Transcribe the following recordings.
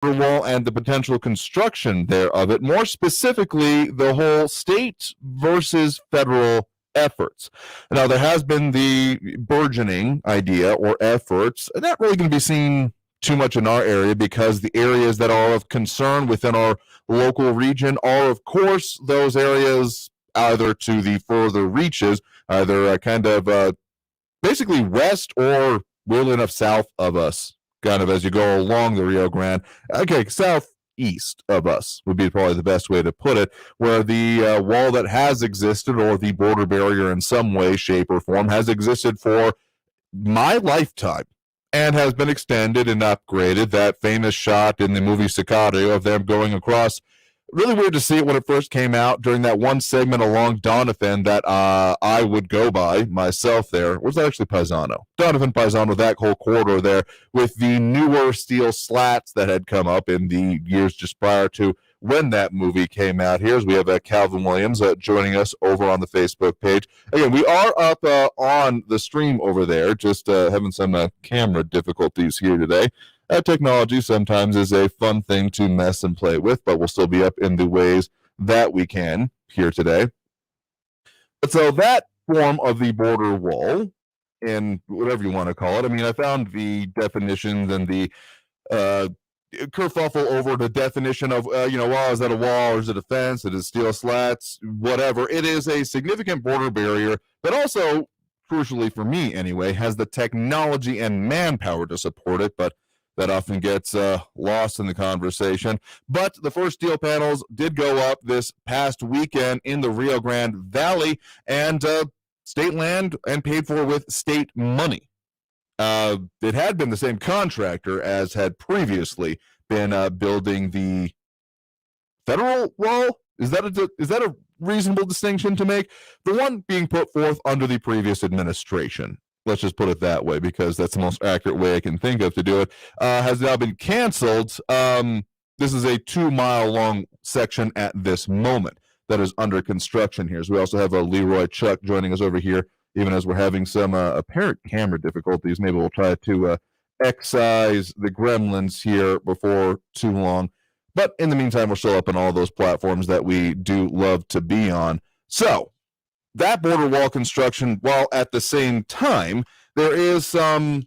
wall and the potential construction there of it, more specifically the whole state versus federal efforts. Now, there has been the burgeoning idea or efforts, not really going to be seen too much in our area because the areas that are of concern within our local region are, of course, those areas either to the further reaches, either basically west or weirdly enough south of us, kind of as you go along the Rio Grande. Okay, southeast of us would be probably the best way to put it, where the wall that has existed, or the border barrier in some way, shape, or form, has existed for my lifetime and has been extended and upgraded. That famous shot in the movie Sicario of them going across. Really weird to see it when it first came out during that one segment along Donovan that I would go by myself there. Was that actually Paisano? Donovan Paisano, that whole corridor there with the newer steel slats that had come up in the years just prior to when that movie came out. Here's we have Calvin Williams joining us over on the Facebook page. Again, we are up on the stream over there, just having some camera difficulties here today. Technology sometimes is a fun thing to mess and play with, but we'll still be up in the ways that we can here today. But so that form of the border wall, and whatever you want to call it, I mean, I found the definitions and the kerfuffle over the definition of, well, is that a wall or is it a fence? It is steel slats, whatever. It is a significant border barrier, but also, crucially for me anyway, has the technology and manpower to support it, but that often gets lost in the conversation. But the first steel panels did go up this past weekend in the Rio Grande Valley, and state land and paid for with state money. It had been the same contractor as had previously been building the federal wall. Is that a reasonable distinction to make? The one being put forth under the previous administration. Let's just put it that way, because that's the most accurate way I can think of to do it, has now been canceled. This is a 2-mile long section at this moment that is under construction here. So we also have Leroy Chuck joining us over here, even as we're having some apparent camera difficulties. Maybe we'll try to excise the gremlins here before too long. But in the meantime, we're still up on all those platforms that we do love to be on. So that border wall construction, while at the same time, there is some,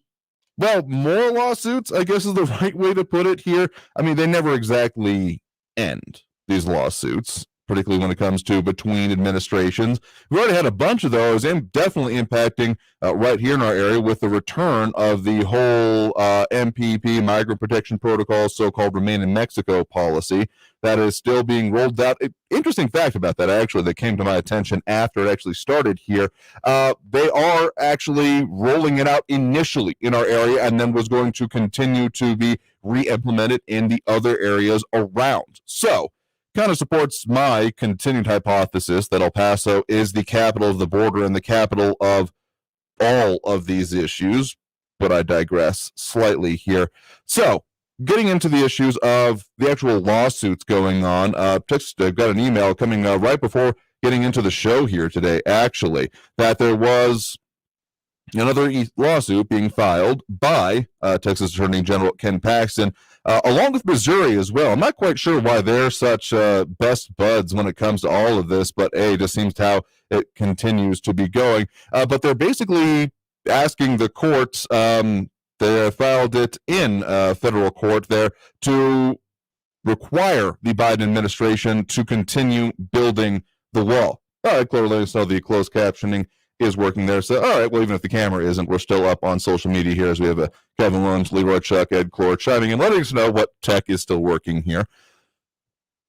more lawsuits, I guess is the right way to put it here. I mean, they never exactly end, these lawsuits, particularly when it comes to between administrations. We've already had a bunch of those, and definitely impacting right here in our area with the return of the whole MPP, Migrant Protection Protocol, so-called Remain in Mexico policy that is still being rolled out. Interesting fact about that, actually, that came to my attention after it actually started here. They are actually rolling it out initially in our area and then was going to continue to be re-implemented in the other areas around. So, kind of supports my continued hypothesis that El Paso is the capital of the border and the capital of all of these issues, but I digress slightly here. So, getting into the issues of the actual lawsuits going on, just got an email coming right before getting into the show here today, actually, that there was another lawsuit being filed by Texas Attorney General Ken Paxton, along with Missouri as well. I'm not quite sure why they're such best buds when it comes to all of this, but it just seems how it continues to be going. But they're basically asking the courts, they filed it in federal court there, to require the Biden administration to continue building the wall. All right, clearly, so the closed captioning is working there. So, all right, well, even if the camera isn't, we're still up on social media here as we have Kevin Williams, Leroy Chuck, Ed Clore chiming in, letting us know what tech is still working here.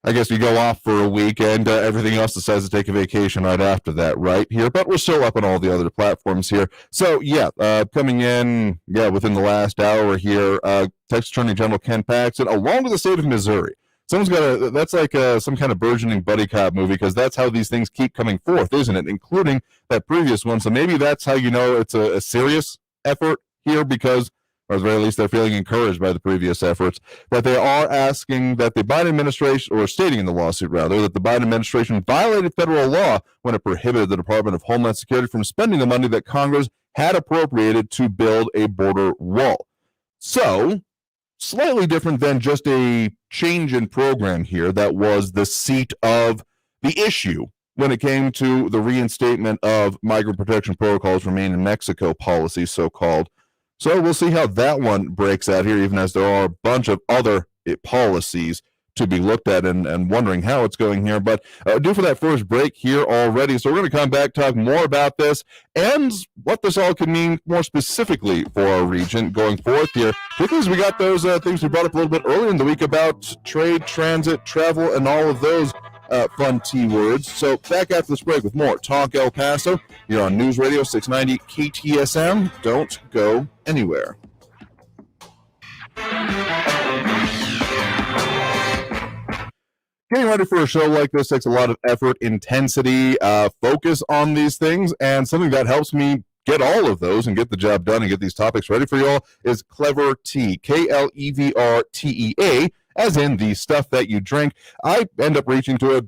I guess we go off for a week and everything else decides to take a vacation right after that, right here. But we're still up on all the other platforms here. So, coming in, within the last hour here, Texas Attorney General Ken Paxton, along with the state of Missouri. Someone's got that's like some kind of burgeoning buddy cop movie, because that's how these things keep coming forth, isn't it? Including that previous one. So maybe that's how you know it's a serious effort here, because, or at the very least, they're feeling encouraged by the previous efforts, that they are asking that the Biden administration, or stating in the lawsuit rather, that the Biden administration violated federal law when it prohibited the Department of Homeland Security from spending the money that Congress had appropriated to build a border wall. So, slightly different than just a change in program here that was the seat of the issue when it came to the reinstatement of migrant protection protocols remain in Mexico policy, so-called. So we'll see how that one breaks out here, even as there are a bunch of other policies to be looked at and wondering how it's going here. But due for that first break here already. So we're going to come back, talk more about this and what this all could mean more specifically for our region going forth here. Because we got those things we brought up a little bit earlier in the week about trade, transit, travel, and all of those fun T words. So back after this break with more Talk El Paso here on News Radio 690 KTSM. Don't go anywhere. Getting ready for a show like this takes a lot of effort, intensity, focus on these things, and something that helps me get all of those and get the job done and get these topics ready for you all is Clever Tea, Klevertea, as in the stuff that you drink. I end up reaching to it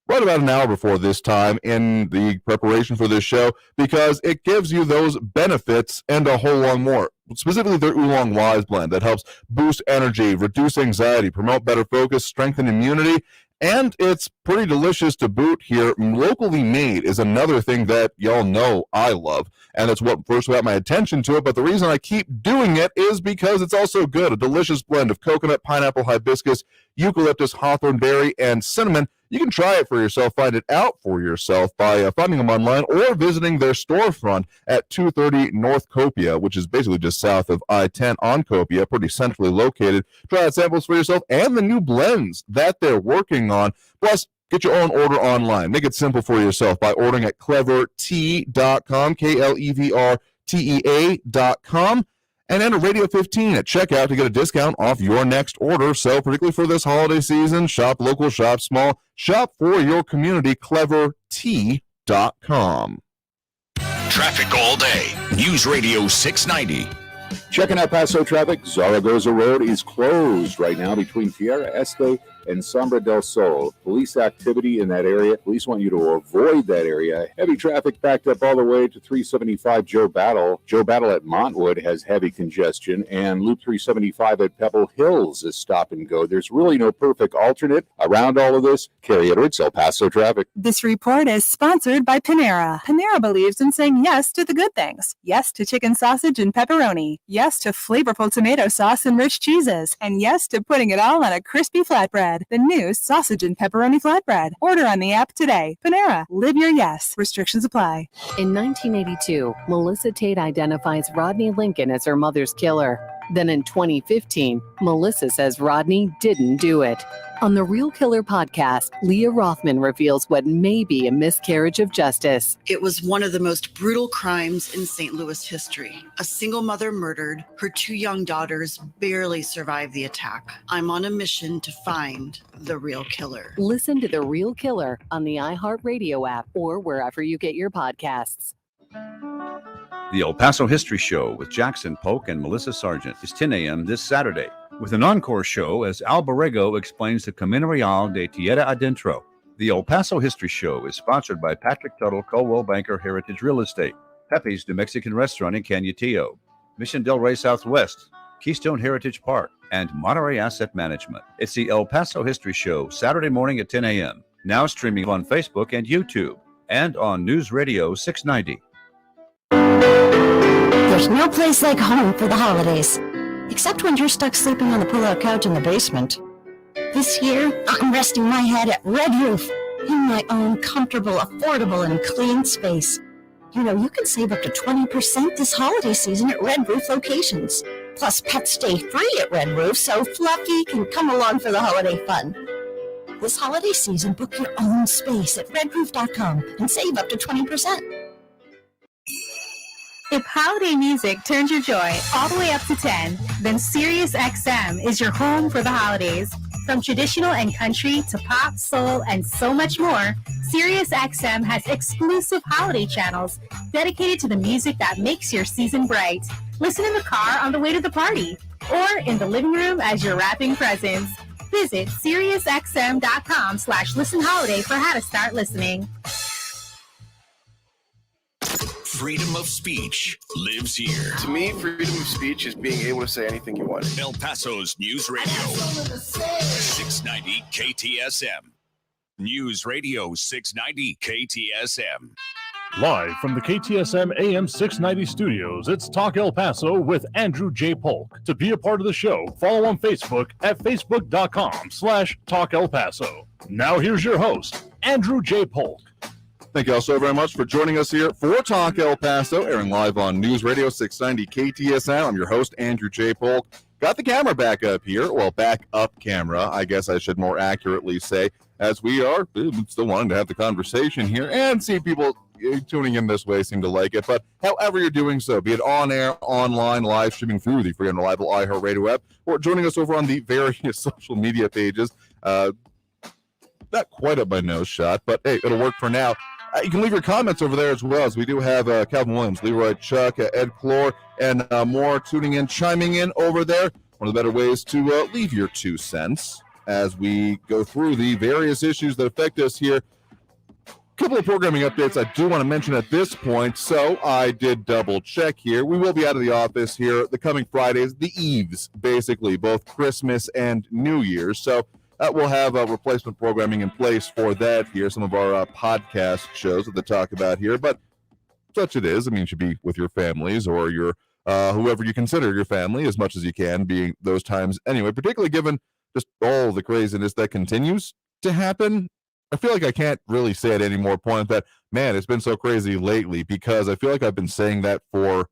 right about an hour before this time in the preparation for this show because it gives you those benefits and a whole lot more. Specifically, their Oolong Wise blend that helps boost energy, reduce anxiety, promote better focus, strengthen immunity, and it's pretty delicious to boot here. Locally made is another thing that y'all know I love, and it's what first got my attention to it, but the reason I keep doing it is because it's also good. A delicious blend of coconut, pineapple, hibiscus, eucalyptus, hawthorn berry, and cinnamon. You can try it for yourself, find it out for yourself by finding them online or visiting their storefront at 230 North Copia, which is basically just south of I-10 on Copia, pretty centrally located. Try out samples for yourself and the new blends that they're working on. Plus, get your own order online. Make it simple for yourself by ordering at clevertea.com, Klevertea.com. And enter Radio 15 at checkout to get a discount off your next order. So, particularly for this holiday season, shop local, shop small, shop for your community, clevertea.com. Traffic all day. News Radio 690. Checking out Paso traffic. Zaragoza Road is closed right now between Tierra Este and Sombra del Sol. Police activity in that area. Police want you to avoid that area. Heavy traffic backed up all the way to 375 Joe Battle. Joe Battle at Montwood has heavy congestion, and Loop 375 at Pebble Hills is stop and go. There's really no perfect alternate around all of this. Carrie Edwards, El Paso traffic. This report is sponsored by Panera. Panera believes in saying yes to the good things. Yes to chicken sausage and pepperoni. Yes to flavorful tomato sauce and rich cheeses. And yes to putting it all on a crispy flatbread. The new sausage and pepperoni flatbread. Order on the app today. Panera. Live your yes. Restrictions apply. In 1982, Melissa Tate identifies Rodney Lincoln as her mother's killer. Then in 2015, Melissa says Rodney didn't do it. On the Real Killer podcast, Leah Rothman reveals what may be a miscarriage of justice. It was one of the most brutal crimes in St. Louis history. A single mother murdered. Her 2 young daughters barely survived the attack. I'm on a mission to find the real killer. Listen to The Real Killer on the iHeartRadio app or wherever you get your podcasts. The El Paso History Show with Jackson Polk and Melissa Sargent is 10 a.m. this Saturday, with an encore show as Al Borrego explains the Camino Real de Tierra Adentro. The El Paso History Show is sponsored by Patrick Tuttle, Coldwell Banker Heritage Real Estate, Pepe's New Mexican Restaurant in Cañutillo, Mission Del Rey Southwest, Keystone Heritage Park, and Monterey Asset Management. It's the El Paso History Show, Saturday morning at 10 a.m., now streaming on Facebook and YouTube, and on News Radio 690. There's no place like home for the holidays, except when you're stuck sleeping on the pull-out couch in the basement. This year, I'm resting my head at Red Roof, in my own comfortable, affordable, and clean space. You know, you can save up to 20% this holiday season at Red Roof locations. Plus, pets stay free at Red Roof, so Fluffy can come along for the holiday fun. This holiday season, book your own space at redroof.com and save up to 20%. If holiday music turns your joy all the way up to 10, then SiriusXM is your home for the holidays. From traditional and country to pop, soul, and so much more, SiriusXM has exclusive holiday channels dedicated to the music that makes your season bright. Listen in the car on the way to the party, or in the living room as you're wrapping presents. Visit SiriusXM.com/listenholiday for how to start listening. freedom of speech lives here. To me, freedom of speech is being able to say anything you want. El Paso's News Radio, 690 KTSM. News Radio 690 KTSM. Live from the KTSM AM 690 studios, it's Talk El Paso with Andrew J. Polk. To be a part of the show, follow on Facebook at facebook.com/Talk El Paso. Now here's your host, Andrew J. Polk. Thank you all so very much for joining us here for Talk El Paso, airing live on News Radio 690 KTSM. I'm your host, Andrew J. Polk. Got the camera back up here. Well, back up camera, I guess I should more accurately say, as we are still wanting to have the conversation here and see people tuning in this way seem to like it. But however you're doing so, be it on air, online, live streaming through the free and reliable iHeartRadio app, or joining us over on the various social media pages. Not quite up my nose shot, but hey, it'll work for now. You can leave your comments over there as well, as we do have Calvin Williams, Leroy Chuck, Ed Clore, and more tuning in, chiming in over there. One of the better ways to leave your 2 cents as we go through the various issues that affect us here. A couple of programming updates I do want to mention at this point, so I did double check here. We will be out of the office here the coming Fridays, the eves, basically, both Christmas and New Year's. So we'll have replacement programming in place for that here, some of our podcast shows that they talk about here, but such it is. I mean, you should be with your families or your whoever you consider your family as much as you can, being those times anyway, particularly given just all the craziness that continues to happen. I feel like I can't really say at any more point that, man, it's been so crazy lately, because I feel like I've been saying that for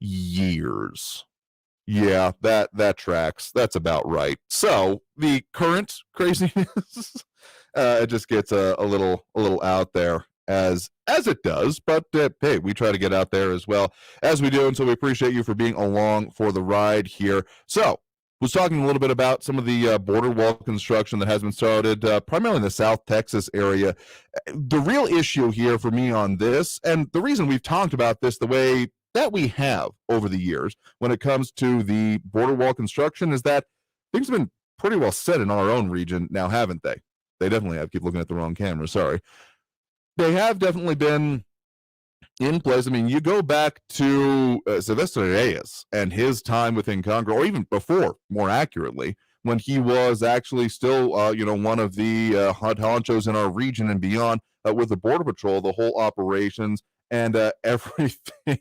years. Yeah, that tracks. That's about right. So the current craziness, it just gets a little out there as it does. But hey, we try to get out there as well as we do, and so we appreciate you for being along for the ride here. So, was talking a little bit about some of the border wall construction that has been started, primarily in the South Texas area. The real issue here for me on this, and the reason we've talked about this the way that we have over the years when it comes to the border wall construction, is that things have been pretty well set in our own region now, haven't they? They definitely have. Keep looking at the wrong camera, sorry. They have definitely been in place. I mean, you go back to Sylvester Reyes and his time within Congress, or even before, more accurately, when he was actually still, one of the hot honchos in our region and beyond with the Border Patrol, the whole operations, and everything.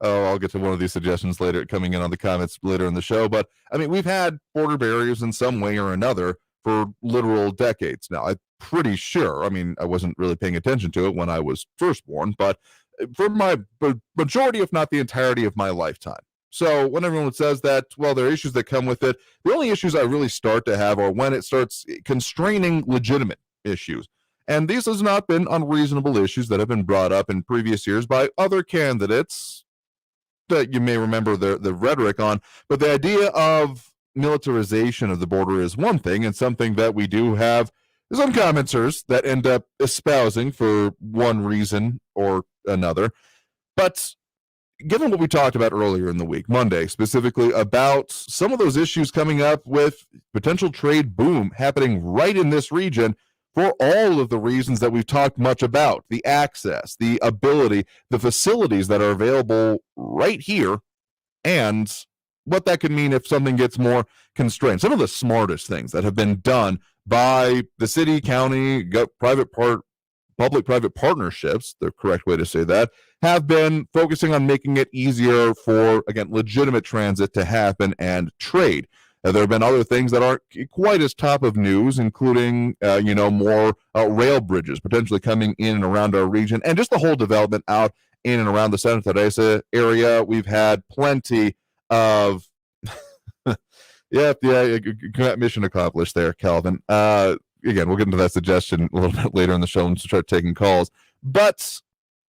I'll get to one of these suggestions later, coming in on the comments later in the show. But I mean, we've had border barriers in some way or another for literal decades now. I'm pretty sure. I mean, I wasn't really paying attention to it when I was first born, but for my majority, if not the entirety of my lifetime. So when everyone says that, well, there are issues that come with it, the only issues I really start to have are when it starts constraining legitimate issues. And these has not been unreasonable issues that have been brought up in previous years by other candidates that you may remember the rhetoric on. But the idea of militarization of the border is one thing, and something that we do have some commenters that end up espousing for one reason or another. But given what we talked about earlier in the week, Monday, specifically about some of those issues coming up with potential trade boom happening right in this region, for all of the reasons that we've talked much about, the access, the ability, the facilities that are available right here, and what that could mean if something gets more constrained. Some of the smartest things that have been done by the city, county, public-private partnerships, the correct way to say that, have been focusing on making it easier for, again, legitimate transit to happen and trade. There have been other things that aren't quite as top of news, including, more rail bridges potentially coming in and around our region, and just the whole development out in and around the Santa Teresa area. We've had plenty of, mission accomplished there, Calvin. Again, we'll get into that suggestion a little bit later in the show and start taking calls. But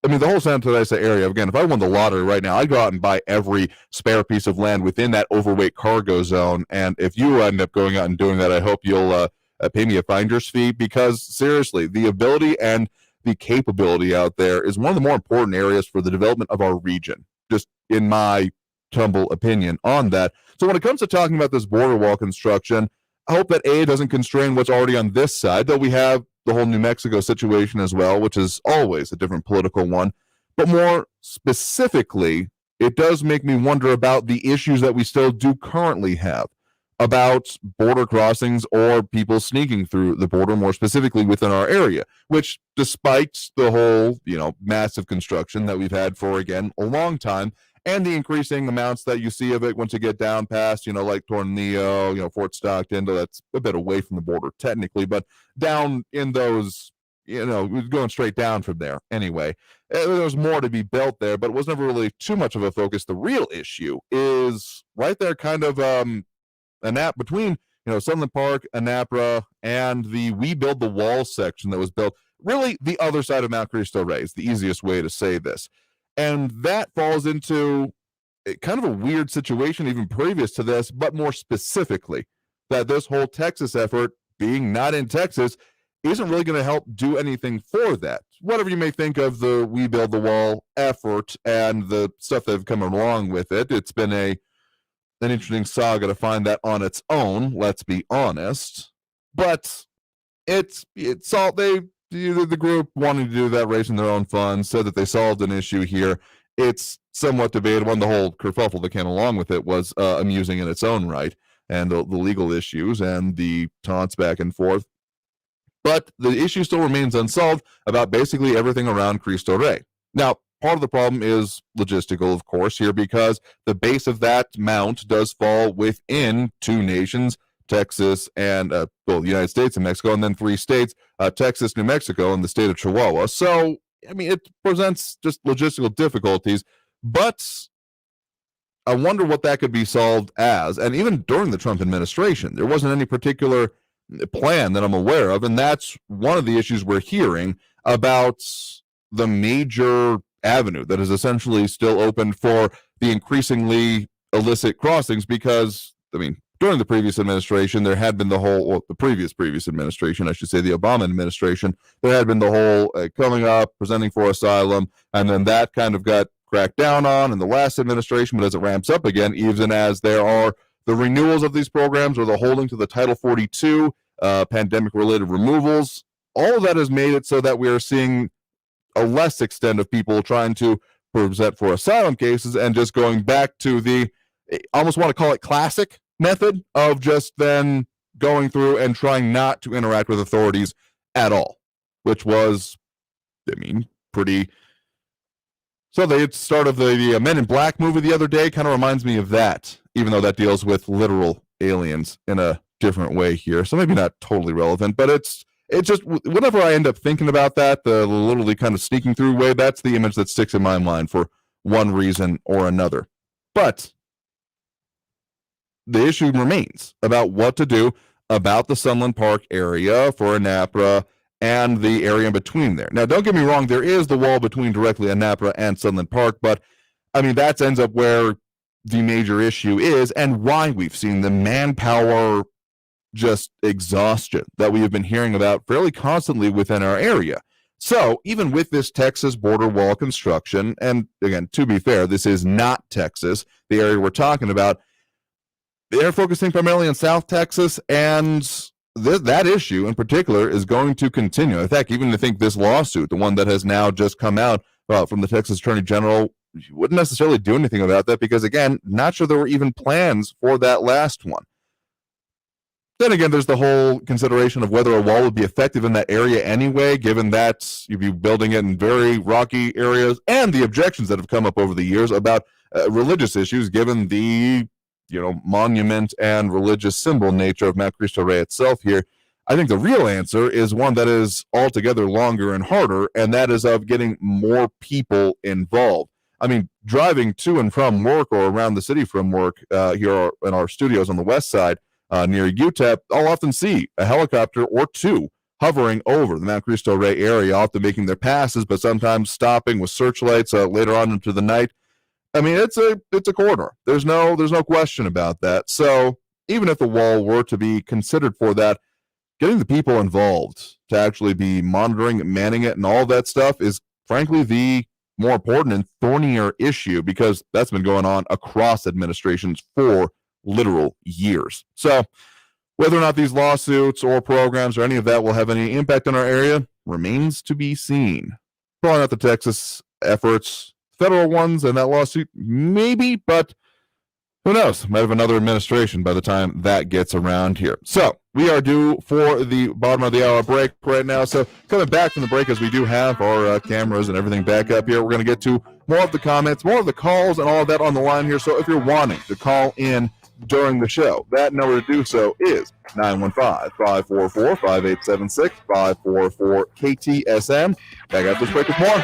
I mean, the whole Santa Teresa area, again, if I won the lottery right now, I'd go out and buy every spare piece of land within that overweight cargo zone. And if you end up going out and doing that, I hope you'll pay me a finder's fee, because seriously, the ability and the capability out there is one of the more important areas for the development of our region, just in my humble opinion on that. So when it comes to talking about this border wall construction, I hope that it doesn't constrain what's already on this side, though we have the whole New Mexico situation as well, which is always a different political one. But more specifically, it does make me wonder about the issues that we still do currently have about border crossings or people sneaking through the border, more specifically within our area, which despite the whole, massive construction that we've had for, again, a long time, and the increasing amounts that you see of it once you get down past, like Tornillo, Fort Stockton, that's a bit away from the border technically, but down in those, going straight down from there anyway. There's more to be built there, but it was never really too much of a focus. The real issue is right there, kind of between Sunland Park, Anapra, and the We Build the Wall section that was built. Really, the other side of Mount Cristo Rey is the easiest way to say this, and that falls into kind of a weird situation even previous to this, but more specifically, that this whole Texas effort, being not in Texas, isn't really going to help do anything for that. Whatever you may think of the We Build the Wall effort and the stuff that have come along with it, it's been an interesting saga to find that on its own, let's be honest. But it's all the group wanting to do that, raising their own funds, said that they solved an issue here. It's somewhat debatable, and the whole kerfuffle that came along with it was amusing in its own right, and the legal issues and the taunts back and forth. But the issue still remains unsolved about basically everything around Cristo Rey. Now, part of the problem is logistical, of course, here, because the base of that mount does fall within two nations, Texas and, the United States and Mexico, and then three states, Texas, New Mexico, and the state of Chihuahua. So, it presents just logistical difficulties, but I wonder what that could be solved as. And even during the Trump administration, there wasn't any particular plan that I'm aware of, and that's one of the issues we're hearing about the major avenue that is essentially still open for the increasingly illicit crossings, because during the previous administration there had been the previous administration, I should say, the Obama administration, there had been the whole coming up, presenting for asylum, and then that kind of got cracked down on in the last administration. But as it ramps up again, even as there are the renewals of these programs or the holding to the Title 42 pandemic-related removals, all of that has made it so that we are seeing a less extent of people trying to present for asylum cases and just going back to the, I almost want to call it classic method of just then going through and trying not to interact with authorities at all, which was, pretty. So the start of the Men in Black movie the other day kind of reminds me of that, even though that deals with literal aliens in a different way here. So maybe not totally relevant, but it's just, whenever I end up thinking about that, the literally kind of sneaking through way, that's the image that sticks in my mind for one reason or another. But the issue remains about what to do about the Sunland Park area for Anapra and the area in between there. Now, don't get me wrong, there is the wall between directly Anapra and Sunland Park, but that ends up where the major issue is, and why we've seen the manpower just exhaustion that we have been hearing about fairly constantly within our area. So even with this Texas border wall construction, and again, to be fair, this is not Texas, the area we're talking about, they're focusing primarily on South Texas, and that issue in particular is going to continue. In fact, even I think this lawsuit, the one that has now just come out from the Texas Attorney General, wouldn't necessarily do anything about that, because again, not sure there were even plans for that last one. Then again, there's the whole consideration of whether a wall would be effective in that area anyway, given that you'd be building it in very rocky areas, and the objections that have come up over the years about religious issues, given the monument and religious symbol nature of Mount Cristo Rey itself here. I think the real answer is one that is altogether longer and harder, and that is of getting more people involved. Driving to and from work or around the city from work here in our studios on the west side, near UTEP, I'll often see a helicopter or two hovering over the Mount Cristo Rey area, often making their passes, but sometimes stopping with searchlights later on into the night. It's a corridor. There's no question about that. So even if the wall were to be considered for that, getting the people involved to actually be monitoring, manning it, and all that stuff is frankly the more important and thornier issue, because that's been going on across administrations for literal years. So whether or not these lawsuits or programs or any of that will have any impact on our area remains to be seen. Probably not the Texas efforts, federal ones, and that lawsuit, maybe, but who knows? Might have another administration by the time that gets around here. So we are due for the bottom of the hour break right now. So coming back from the break, as we do have our cameras and everything back up here, we're going to get to more of the comments, more of the calls, and all of that on the line here. So if you're wanting to call in during the show, that number to do so is 915-544-5876, 544-KTSM. Back after this break with more.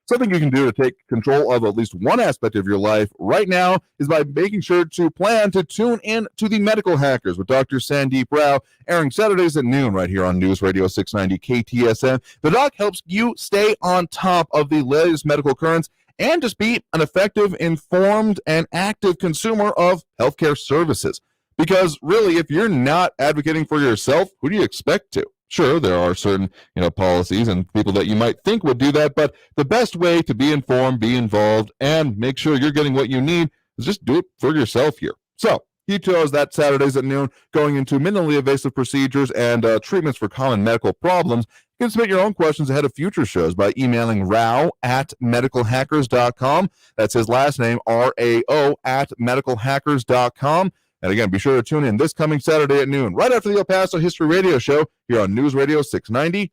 Something you can do to take control of at least one aspect of your life right now is by making sure to plan to tune in to the Medical Hackers with Dr. Sandeep Rao, airing Saturdays at noon right here on News Radio 690 KTSM. The doc helps you stay on top of the latest medical currents and just be an effective, informed, and active consumer of healthcare services. Because really, if you're not advocating for yourself, who do you expect to? Sure, there are certain, policies and people that you might think would do that, but the best way to be informed, be involved, and make sure you're getting what you need is just do it for yourself here. So, details that Saturdays at noon, going into minimally invasive procedures and treatments for common medical problems. You can submit your own questions ahead of future shows by emailing rao@medicalhackers.com. That's his last name, RAO @medicalhackers.com. And again, be sure to tune in this coming Saturday at noon, right after the El Paso History Radio Show here on News Radio 690,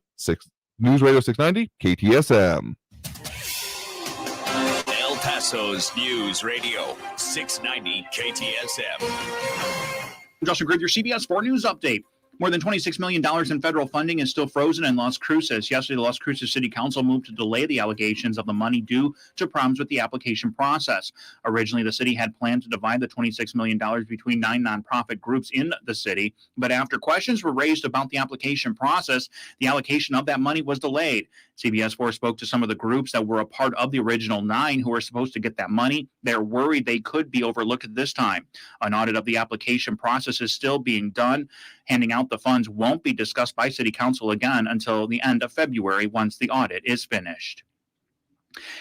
KTSM. El Paso's News Radio 690 KTSM. Justin Grid, your CBS 4 News update. More than $26 million in federal funding is still frozen in Las Cruces. Yesterday, the Las Cruces City Council moved to delay the allegations of the money due to problems with the application process. Originally, the city had planned to divide the $26 million between 9 nonprofit groups in the city, but after questions were raised about the application process, the allocation of that money was delayed. CBS 4 spoke to some of the groups that were a part of the original 9 who were supposed to get that money. They're worried they could be overlooked at this time. An audit of the application process is still being done. Handing out the funds won't be discussed by City Council again until the end of February once the audit is finished.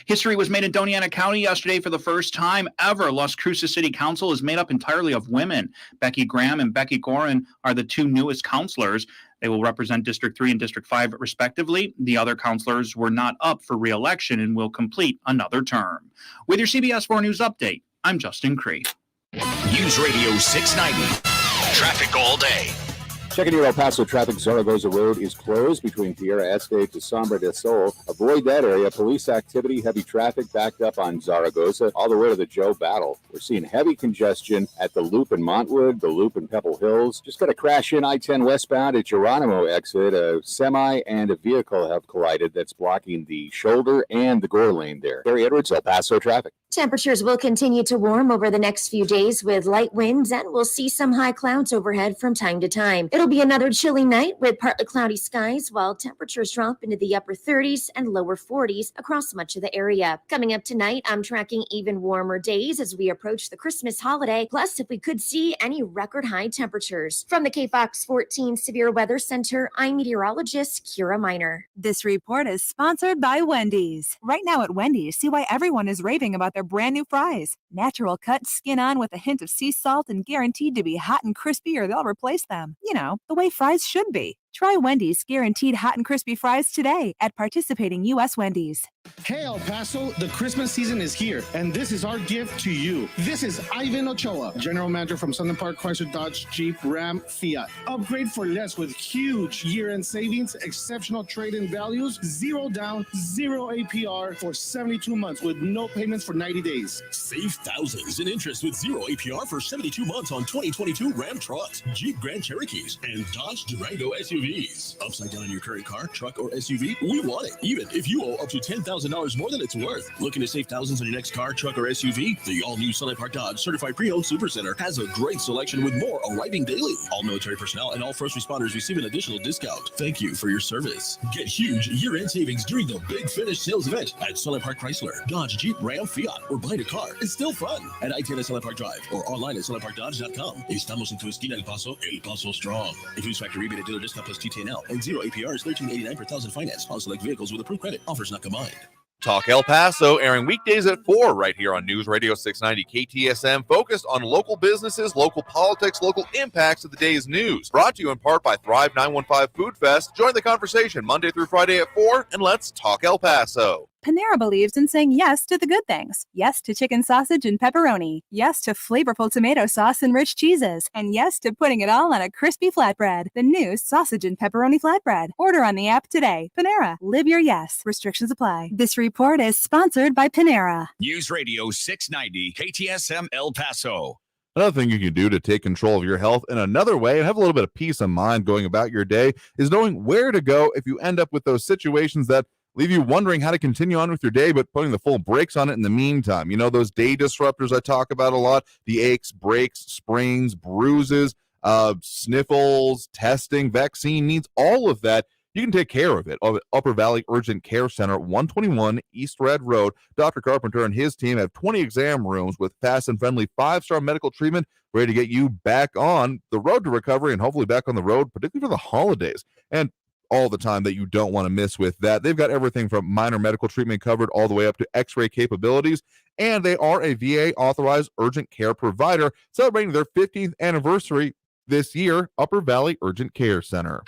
History was made in Doñana County yesterday for the first time ever. Las Cruces City Council is made up entirely of women. Becky Graham and Becky Gorin are the 2 newest councilors. They will represent District 3 and District 5 respectively. The other councilors were not up for re-election and will complete another term. With your CBS 4 News update, I'm Justin Cree. News Radio 690. Traffic all day. Checking your El Paso traffic, Zaragoza Road is closed between Tierra Este to Sombra del Sol. Avoid that area. Police activity, heavy traffic backed up on Zaragoza all the way to the Joe Battle. We're seeing heavy congestion at the Loop in Montwood, the Loop in Pebble Hills. Just got a crash in I-10 westbound at Geronimo exit. A semi and a vehicle have collided that's blocking the shoulder and the Gore lane there. Barry Edwards, El Paso traffic. Temperatures will continue to warm over the next few days with light winds, and we'll see some high clouds overhead from time to time. It'll be another chilly night with partly cloudy skies, while temperatures drop into the upper 30s and lower 40s across much of the area. Coming up tonight, I'm tracking even warmer days as we approach the Christmas holiday, plus if we could see any record high temperatures. From the KFOX 14 Severe Weather Center, I'm meteorologist Kira Miner. This report is sponsored by Wendy's. Right now at Wendy's, see why everyone is raving about their brand new fries. Natural cut, skin on with a hint of sea salt and guaranteed to be hot and crispy or they'll replace them. You know, the way fries should be. Try Wendy's guaranteed hot and crispy fries today at participating U.S. Wendy's. Hey El Paso, the Christmas season is here, and this is our gift to you. This is Ivan Ochoa, General Manager from Southern Park Chrysler Dodge Jeep Ram Fiat. Upgrade for less with huge year-end savings, exceptional trade-in values, 0 down, 0 APR for 72 months with no payments for 90 days. Save thousands in interest with 0 APR for 72 months on 2022 Ram trucks, Jeep Grand Cherokees, and Dodge Durango SUVs. Upside down in your current car, truck, or SUV? We want it, even if you owe up to $10,000 more than it's worth. Looking to save thousands on your next car, truck, or SUV? The all-new Sunlight Park Dodge Certified Pre-Owned Supercenter has a great selection with more arriving daily. All military personnel and all first responders receive an additional discount. Thank you for your service. Get huge year-end savings during the Big Finish sales event at Sunlight Park Chrysler, Dodge, Jeep, Ram, Fiat, or buying a car is still fun at I-10 Sunlight Park Drive or online at sunlightparkdodge.com. Estamos en tu esquina El Paso strong. Includes factory rebate and dealer discount plus TTNL and 0 APR is $13.89 per thousand finance on select vehicles with approved credit. Offers not combined. Talk El Paso, airing weekdays at 4 right here on News Radio 690 KTSM, focused on local businesses, local politics, local impacts of the day's news. Brought to you in part by Thrive 915 Food Fest. Join the conversation Monday through Friday at 4, and let's talk El Paso. Panera believes in saying yes to the good things. Yes to chicken sausage and pepperoni. Yes to flavorful tomato sauce and rich cheeses. And yes to putting it all on a crispy flatbread. The new sausage and pepperoni flatbread. Order on the app today. Panera. Live your yes. Restrictions apply. This report is sponsored by Panera. News Radio 690 KTSM El Paso. Another thing you can do to take control of your health in another way and have a little bit of peace of mind going about your day is knowing where to go if you end up with those situations that leave you wondering how to continue on with your day, but putting the full brakes on it in the meantime. You know, those day disruptors I talk about a lot, the aches, breaks, sprains, bruises, sniffles, testing, vaccine needs, all of that. You can take care of it. Upper Valley Urgent Care Center, 121 East Red Road. Dr. Carpenter and his team have 20 exam rooms with fast and friendly 5-star medical treatment ready to get you back on the road to recovery and hopefully back on the road, particularly for the holidays. And all the time that you don't want to miss with that. They've got everything from minor medical treatment covered all the way up to x-ray capabilities, and they are a VA authorized urgent care provider celebrating their 15th anniversary this year. Upper Valley Urgent Care Center.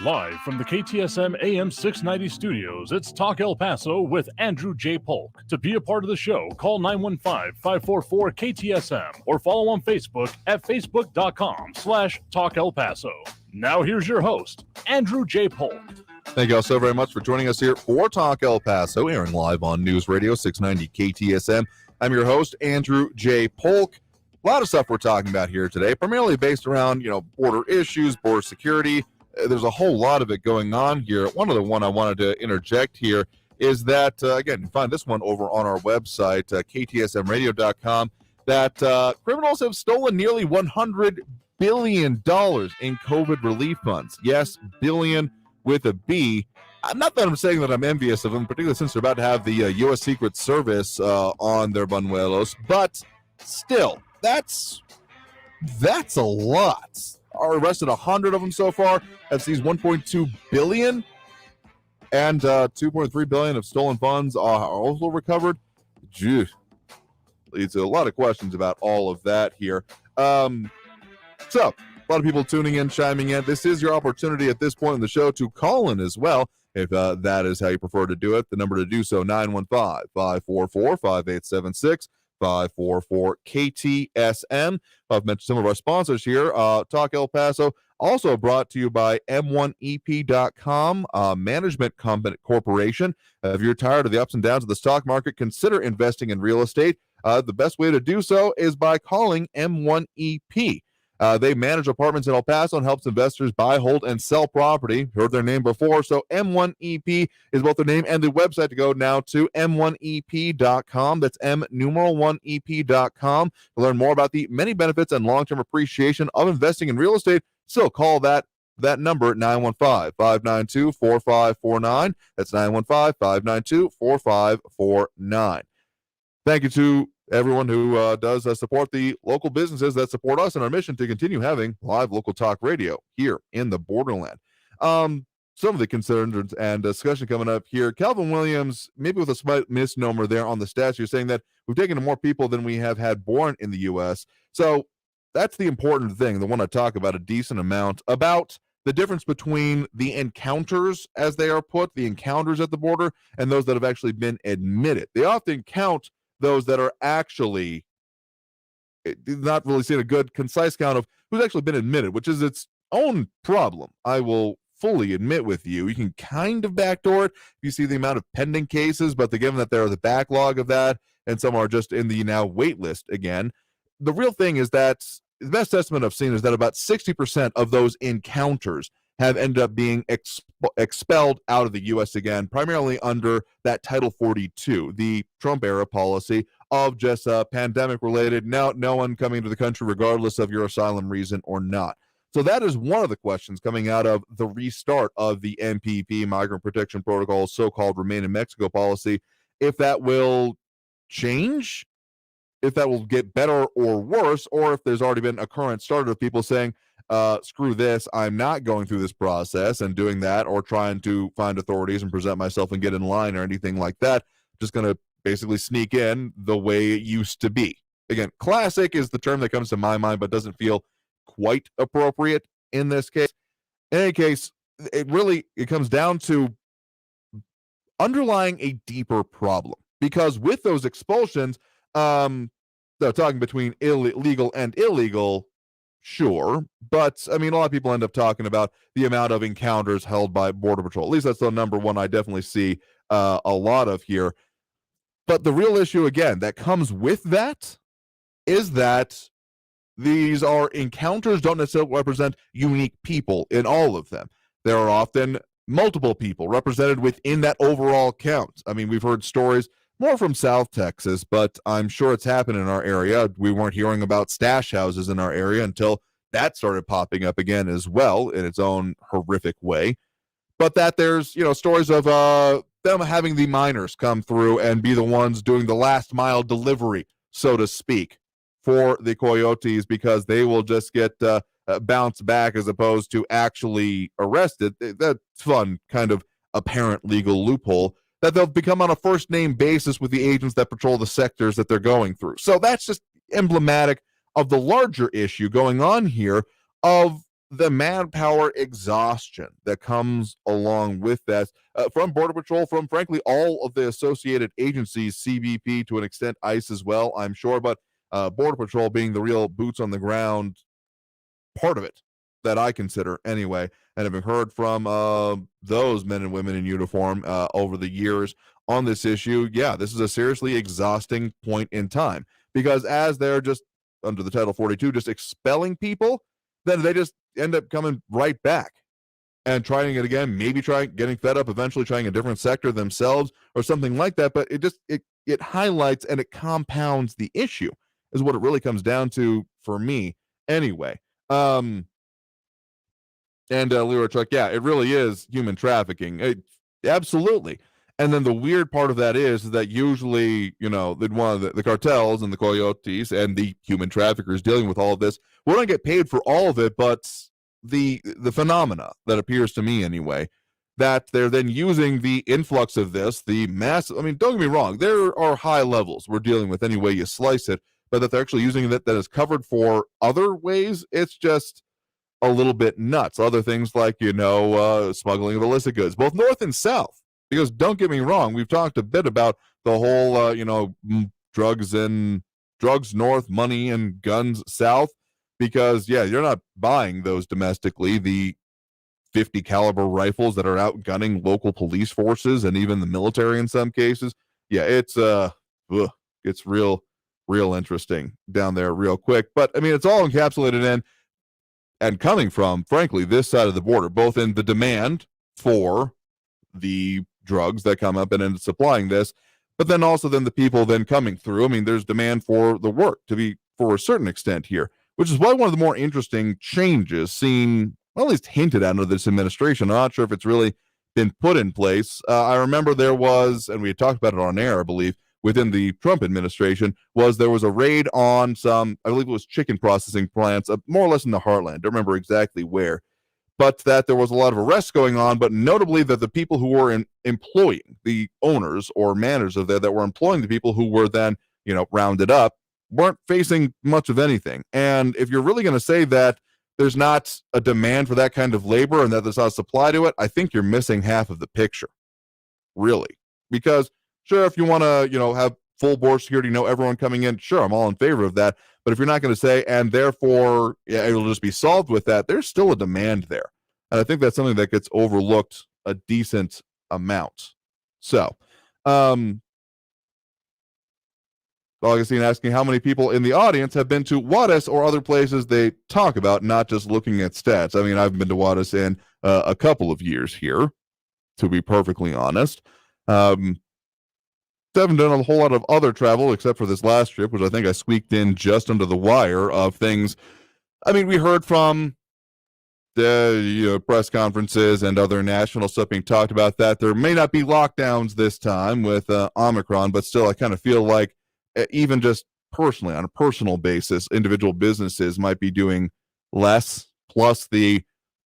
Live from the KTSM AM 690 studios, it's Talk El Paso with Andrew J. Polk. To be a part of the show, call 915-544-KTSM or follow on Facebook at facebook.com/Talk El Paso. Now here's your host, Andrew J. Polk. Thank you all so very much for joining us here for Talk El Paso, airing live on News Radio 690 KTSM. I'm your host, Andrew J. Polk. A lot of stuff we're talking about here today, primarily based around, border issues, border security. There's a whole lot of it going on here. One I wanted to interject here is that, again, you can find this one over on our website, ktsmradio.com, that criminals have stolen nearly $100 billion in COVID relief funds. Yes, billion with a B. Not that I'm saying that I'm envious of them, particularly since they're about to have the U.S. Secret Service on their buñuelos, but still, that's a lot. Are arrested 100 of them so far. Have seized 1.2 billion, and 2.3 billion of stolen funds are also recovered. Gee, leads to a lot of questions about all of that here. So, a lot of people tuning in, chiming in. This is your opportunity at this point in the show to call in as well, if that is how you prefer to do it. The number to do so, 915-544-5876. 544-KTSM. I've mentioned some of our sponsors here. Talk El Paso, also brought to you by M1EP.com, Management Corporation. If you're tired of the ups and downs of the stock market, consider investing in real estate. The best way to do so is by calling M1EP. They manage apartments in El Paso and helps investors buy, hold, and sell property. Heard their name before, so M1EP is both the name and the website to go now to M1EP.com. That's M1EP.com to learn more about the many benefits and long-term appreciation of investing in real estate. So call that number at 915-592-4549. That's 915-592-4549. Thank you to everyone who does support the local businesses that support us in our mission to continue having live local talk radio here in the borderland. Some of the concerns and discussion coming up here. Calvin Williams, maybe with a slight misnomer there on the stats, you're saying that we've taken more people than we have had born in the U.S. So that's the important thing, the one I talk about a decent amount, about the difference between the encounters, as they are put, the encounters at the border, and those that have actually been admitted. They often count those that are actually not really seeing a good, concise count of who's actually been admitted, which is its own problem. I will fully admit with you. You can kind of backdoor it if you see the amount of pending cases, but given that there is a backlog of that, and some are just in the now wait list again, the real thing is that the best estimate I've seen is that about 60% of those encounters have ended up being expelled out of the U.S. again, primarily under that Title 42, the Trump-era policy of just pandemic-related, no one coming to the country regardless of your asylum reason or not. So that is one of the questions coming out of the restart of the MPP, Migrant Protection Protocol, so-called Remain in Mexico policy, if that will change, if that will get better or worse, or if there's already been a current start of people saying, screw this, I'm not going through this process and doing that, or trying to find authorities and present myself and get in line or anything like that. just going to basically sneak in the way it used to be. Again, classic is the term that comes to my mind, but doesn't feel quite appropriate in this case. In any case, it comes down to underlying a deeper problem, because with those expulsions, they're talking between legal and illegal, sure, but I mean, a lot of people end up talking about the amount of encounters held by Border Patrol. At least that's the number one I definitely see a lot of here. But the real issue, again, that comes with that is that these are encounters, don't necessarily represent unique people in all of them. There are often multiple people represented within that overall count. I mean, we've heard stories more from South Texas, but I'm sure it's happened in our area. We weren't hearing about stash houses in our area until that started popping up again as well in its own horrific way. But that there's, stories of them having the miners come through and be the ones doing the last mile delivery, so to speak, for the coyotes, because they will just get bounced back as opposed to actually arrested. That's fun, kind of apparent legal loophole that they'll become on a first name basis with the agents that patrol the sectors that they're going through. So that's just emblematic of the larger issue going on here of the manpower exhaustion that comes along with that from Border Patrol, from frankly all of the associated agencies, CBP to an extent, ICE as well, I'm sure, but Border Patrol being the real boots on the ground part of it that I consider anyway, and having heard from those men and women in uniform over the years on this issue, yeah, this is a seriously exhausting point in time, because as they're just under the Title 42 just expelling people, then they just end up coming right back and trying it again, maybe getting fed up, eventually trying a different sector themselves or something like that. But it highlights and it compounds the issue is what it really comes down to for me anyway. And Leroy Truck, yeah, it really is human trafficking. Absolutely. And then the weird part of that is that usually, the cartels and the coyotes and the human traffickers dealing with all of this will not get paid for all of it, but the phenomena that appears to me anyway, that they're then using the influx of this, the massive, I mean, don't get me wrong, there are high levels we're dealing with any way you slice it, but that they're actually using that is covered for other ways, it's just a little bit nuts. Other things like, smuggling of illicit goods, both north and south. Because don't get me wrong, we've talked a bit about the whole, drugs north, money and guns south. Because, yeah, you're not buying those domestically. The 50 caliber rifles that are outgunning local police forces and even the military in some cases. Yeah, it's real interesting down there real quick. But, I mean, it's all encapsulated in and coming from, frankly, this side of the border, both in the demand for the drugs that come up and end up supplying this, but then also then the people then coming through. I mean, there's demand for the work to be, for a certain extent here, which is why one of the more interesting changes seen, well, at least hinted at under this administration. I'm not sure if it's really been put in place. I remember there was, and we had talked about it on air, I believe, within the Trump administration, there was a raid on some, I believe it was chicken processing plants, more or less in the heartland. I don't remember exactly where. But that there was a lot of arrests going on, but notably that the people who were employing the owners or managers of that were employing the people who were then, rounded up, weren't facing much of anything. And if you're really going to say that there's not a demand for that kind of labor and that there's not a supply to it, I think you're missing half of the picture, really. Because sure, if you want to, have full board security, everyone coming in, sure, I'm all in favor of that. But if you're not going to say, and therefore, yeah, it'll just be solved with that, there's still a demand there. And I think that's something that gets overlooked a decent amount. So, Augustine asking how many people in the audience have been to Juarez or other places they talk about, not just looking at stats. I mean, I've been to Juarez in a couple of years here, to be perfectly honest. Haven't done a whole lot of other travel except for this last trip, which I think I squeaked in just under the wire of things. I mean, we heard from the press conferences and other national stuff being talked about that there may not be lockdowns this time with Omicron, but still I kind of feel like even just personally, on a personal basis, individual businesses might be doing less, plus the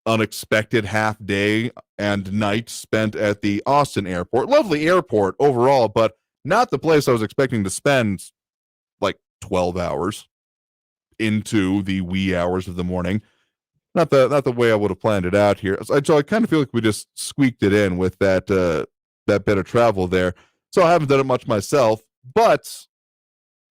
unexpected half day and night spent at the Austin airport. Lovely airport overall, but not the place I was expecting to spend like 12 hours into the wee hours of the morning. Not the way I would have planned it out here. So I kind of feel like we just squeaked it in with that bit of travel there. So I haven't done it much myself, but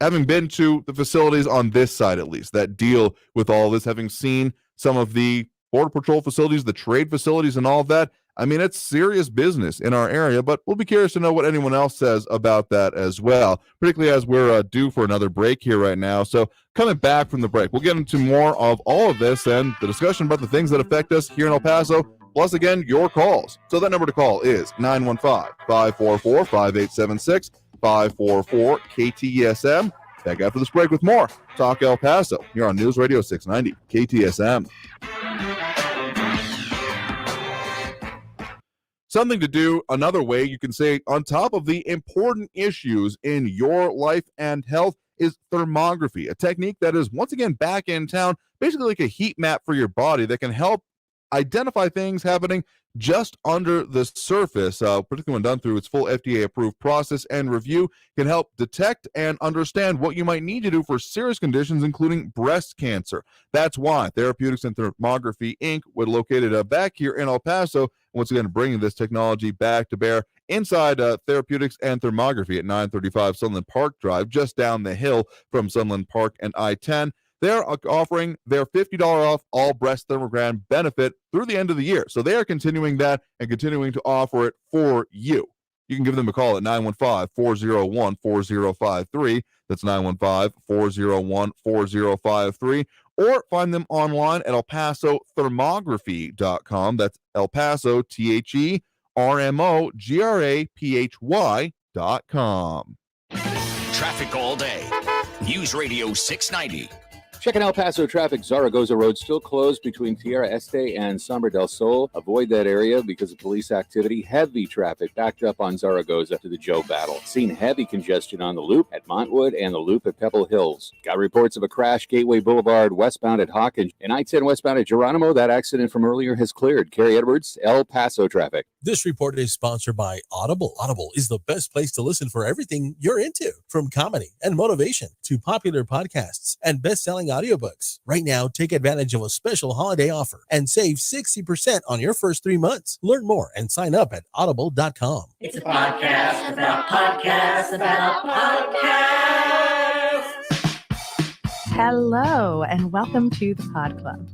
having been to the facilities on this side, at least, that deal with all this, having seen some of the Border Patrol facilities, the trade facilities, and all of that, I mean, it's serious business in our area, but we'll be curious to know what anyone else says about that as well, particularly as we're due for another break here right now. So coming back from the break, we'll get into more of all of this and the discussion about the things that affect us here in El Paso, plus, again, your calls. So that number to call is 915-544-5876, 544-KTSM. Back after this break with more Talk El Paso here on News Radio 690 KTSM. Something to do another way you can say on top of the important issues in your life and health is thermography, a technique that is once again back in town, basically like a heat map for your body that can help identify things happening just under the surface, particularly when done through its full FDA-approved process and review, can help detect and understand what you might need to do for serious conditions, including breast cancer. That's why Therapeutics and Thermography, Inc., was located back here in El Paso, once again bringing this technology back to bear inside Therapeutics and Thermography at 935 Sunland Park Drive, just down the hill from Sunland Park and I-10. They're offering their $50 off all breast thermogram benefit through the end of the year. So they are continuing that and continuing to offer it for you. You can give them a call at 915-401-4053. That's 915-401-4053. Or find them online at elpasothermography.com. That's El Paso, TheRmography.com. Traffic all day. News Radio 690. Checking El Paso traffic. Zaragoza Road still closed between Tierra Este and Sombra del Sol. Avoid that area because of police activity. Heavy traffic backed up on Zaragoza to the Joe Battle. Seen heavy congestion on the loop at Montwood and the loop at Pebble Hills. Got reports of a crash Gateway Boulevard westbound at Hawkins and I-10 westbound at Geronimo. That accident from earlier has cleared. Carrie Edwards, El Paso traffic. This report is sponsored by Audible. Audible is the best place to listen for everything you're into, from comedy and motivation to popular podcasts and best-selling audiobooks. Right now, take advantage of a special holiday offer and save 60% on your first 3 months. Learn more and sign up at audible.com. It's a podcast about podcasts about podcasts. Hello, and welcome to the Pod Club.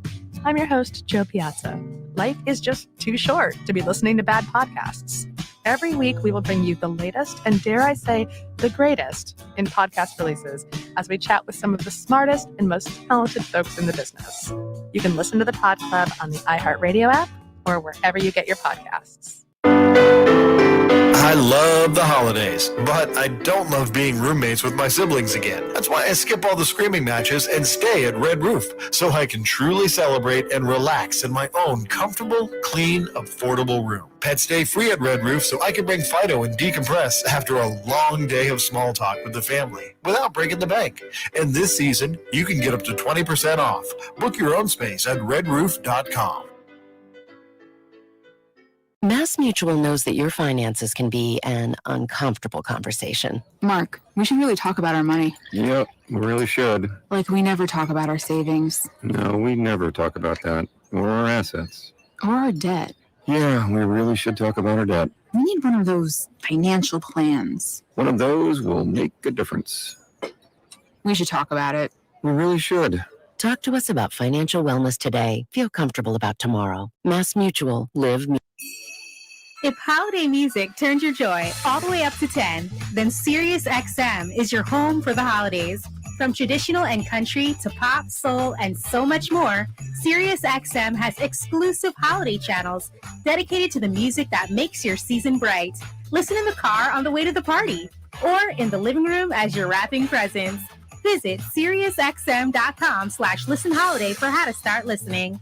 I'm your host, Joe Piazza. Life is just too short to be listening to bad podcasts. Every week, we will bring you the latest and, dare I say, the greatest in podcast releases as we chat with some of the smartest and most talented folks in the business. You can listen to the Pod Club on the iHeartRadio app or wherever you get your podcasts. I love the holidays, but I don't love being roommates with my siblings again. That's why I skip all the screaming matches and stay at Red Roof, so I can truly celebrate and relax in my own comfortable, clean, affordable room. Pets stay free at Red Roof, so I can bring Fido and decompress after a long day of small talk with the family without breaking the bank. And this season, you can get up to 20% off. Book your own space at redroof.com. Mass Mutual knows that your finances can be an uncomfortable conversation. Mark, we should really talk about our money. Yep, we really should. Like we never talk about our savings. No, we never talk about that. Or our assets. Or our debt. Yeah, we really should talk about our debt. We need one of those financial plans. One of those will make a difference. We should talk about it. We really should. Talk to us about financial wellness today. Feel comfortable about tomorrow. Mass Mutual. Live. If holiday music turns your joy all the way up to 10, then Sirius XM is your home for the holidays. From traditional and country to pop, soul, and so much more, Sirius XM has exclusive holiday channels dedicated to the music that makes your season bright. Listen in the car on the way to the party or in the living room as you're wrapping presents. Visit SiriusXM.com/listenholiday for how to start listening.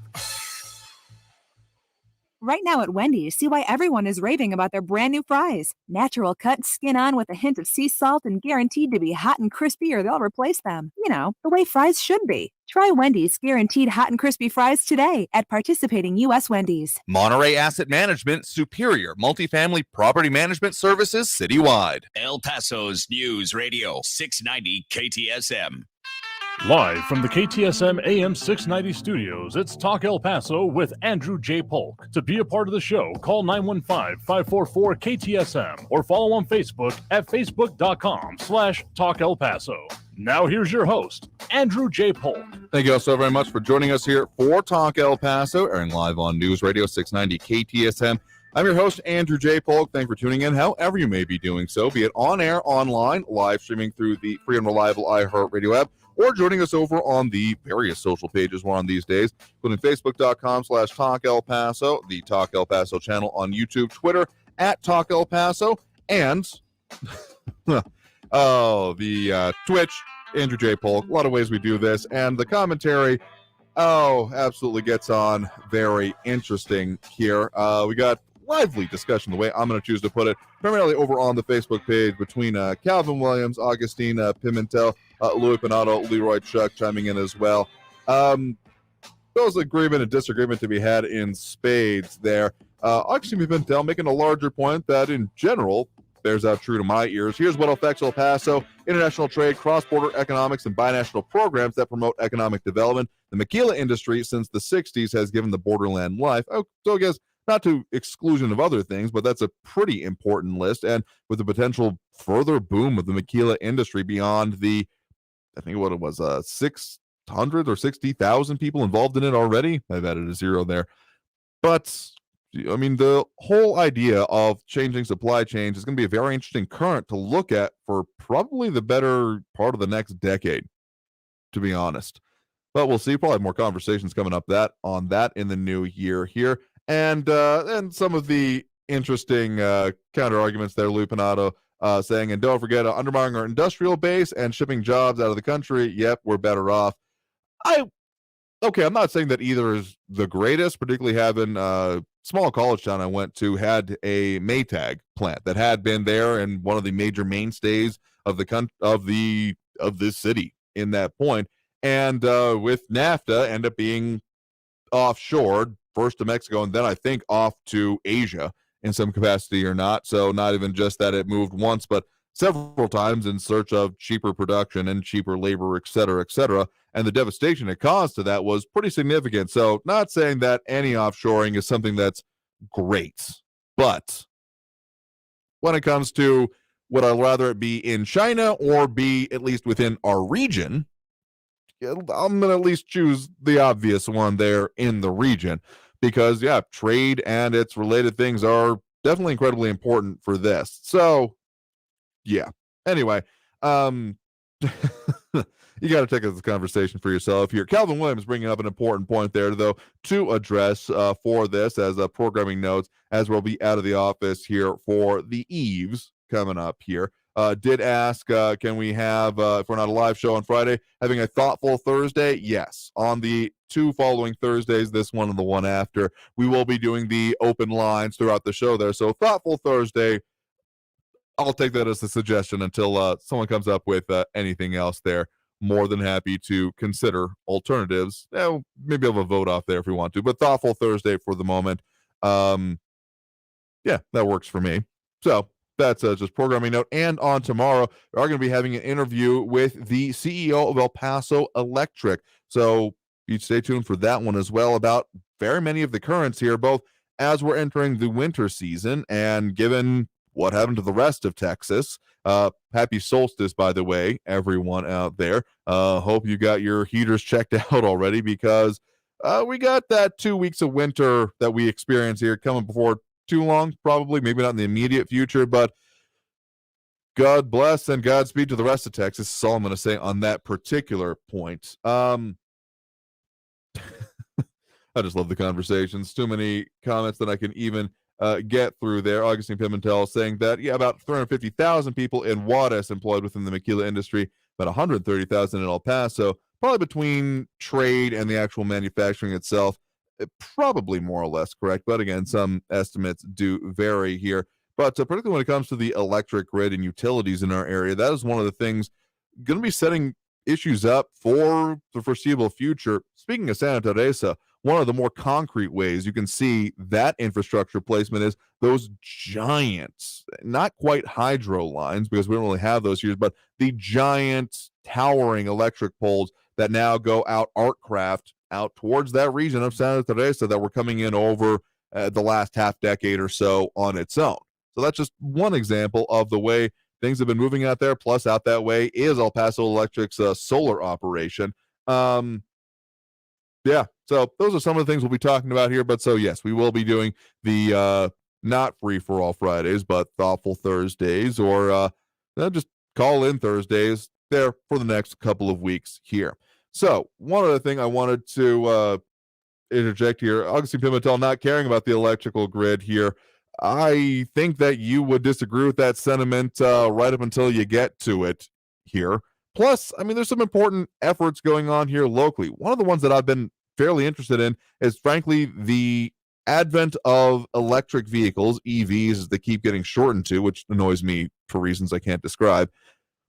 Right now at Wendy's, see why everyone is raving about their brand new fries. Natural cut, skin on with a hint of sea salt and guaranteed to be hot and crispy or they'll replace them. You know, the way fries should be. Try Wendy's guaranteed hot and crispy fries today at participating U.S. Wendy's. Monterey Asset Management, superior multifamily property management services citywide. El Paso's News Radio 690 KTSM. Live from the KTSM AM 690 studios, it's Talk El Paso with Andrew J. Polk. To be a part of the show, call 915-544-KTSM or follow on Facebook at facebook.com/Talk El Paso. Now here's your host, Andrew J. Polk. Thank you all so very much for joining us here for Talk El Paso, airing live on News Radio 690 KTSM. I'm your host, Andrew J. Polk. Thanks for tuning in, however you may be doing so, be it on air, online, live streaming through the free and reliable iHeartRadio app, or joining us over on the various social pages we're on these days, including facebook.com/Talk El Paso, the Talk El Paso channel on YouTube, Twitter @Talk El Paso, and the Twitch, Andrew J. Polk. A lot of ways we do this, and the commentary, absolutely gets on very interesting here. We got lively discussion, the way I'm going to choose to put it, primarily over on the Facebook page between Calvin Williams, Augustine Pimentel, Louis Pinato, Leroy Chuck chiming in as well. Those agreement and disagreement to be had in spades there. Augustine Pimentel making a larger point that in general bears out true to my ears. Here's what affects El Paso: international trade, cross-border economics, and binational programs that promote economic development. The maquila industry since the 60s has given the borderland life. So I guess not to exclusion of other things, but that's a pretty important list. And with the potential further boom of the maquila industry beyond the, I think what it was, 600 or 60,000 people involved in it already. I've added a zero there. But, I mean, the whole idea of changing supply chains is going to be a very interesting current to look at for probably the better part of the next decade, to be honest. But we'll see. Probably have more conversations coming up on that in the new year here. And some of the interesting counter arguments there, Lupinato saying, and don't forget, undermining our industrial base and shipping jobs out of the country. Yep, we're better off. I'm not saying that either is the greatest, particularly having small college town I went to had a Maytag plant that had been there and one of the major mainstays of this city in that point. And with NAFTA, end up being offshored, first to Mexico, and then I think off to Asia in some capacity or not. So not even just that it moved once, but several times in search of cheaper production and cheaper labor, et cetera, et cetera. And the devastation it caused to that was pretty significant. So not saying that any offshoring is something that's great, but when it comes to would I rather it be in China or be at least within our region, I'm going to at least choose the obvious one there in the region because, trade and its related things are definitely incredibly important for this. So, anyway, you got to take this conversation for yourself here. Calvin Williams bringing up an important point there, though, to address for this as programming notes, as we'll be out of the office here for the Eves coming up here. Did ask, can we have, if we're not a live show on Friday, having a Thoughtful Thursday? Yes. On the 2 following Thursdays, this one and the one after, we will be doing the open lines throughout the show there. So Thoughtful Thursday, I'll take that as a suggestion until someone comes up with anything else there. More than happy to consider alternatives. Maybe have a vote off there if we want to, but Thoughtful Thursday for the moment. That works for me. So that's just programming note. And on tomorrow, we are going to be having an interview with the CEO of El Paso Electric. So you stay tuned for that one as well, about very many of the currents here, both as we're entering the winter season and given what happened to the rest of Texas. Happy solstice, by the way, everyone out there. Hope you got your heaters checked out already because we got that 2 weeks of winter that we experience here coming before too long, probably, maybe not in the immediate future, but God bless and Godspeed to the rest of Texas. That's all I'm going to say on that particular point. I just love the conversations. Too many comments that I can even get through there. Augustine Pimentel saying that, about 350,000 people in Juarez employed within the maquila industry, about 130,000 in El Paso, probably between trade and the actual manufacturing itself. probably more or less correct, but again, some estimates do vary here. But particularly when it comes to the electric grid and utilities in our area, that is one of the things going to be setting issues up for the foreseeable future. Speaking of Santa Teresa, one of the more concrete ways you can see that infrastructure placement is those giant, not quite hydro lines, because we don't really have those here, but the giant towering electric poles that now go out Artcraft out towards that region of Santa Teresa that were coming in over the last half decade or so on its own. So that's just one example of the way things have been moving out there. Plus, out that way is El Paso Electric's solar operation. Yeah, so those are some of the things we'll be talking about here. But so, yes, we will be doing the not free-for-all Fridays, but thoughtful Thursdays, or just call in Thursdays there for the next couple of weeks here. So one other thing I wanted to interject here, Augustine Pimentel not caring about the electrical grid here. I think that you would disagree with that sentiment right up until you get to it here. Plus, I mean, there's some important efforts going on here locally. One of the ones that I've been fairly interested in is, frankly, the advent of electric vehicles, EVs, as they keep getting shortened to, which annoys me for reasons I can't describe.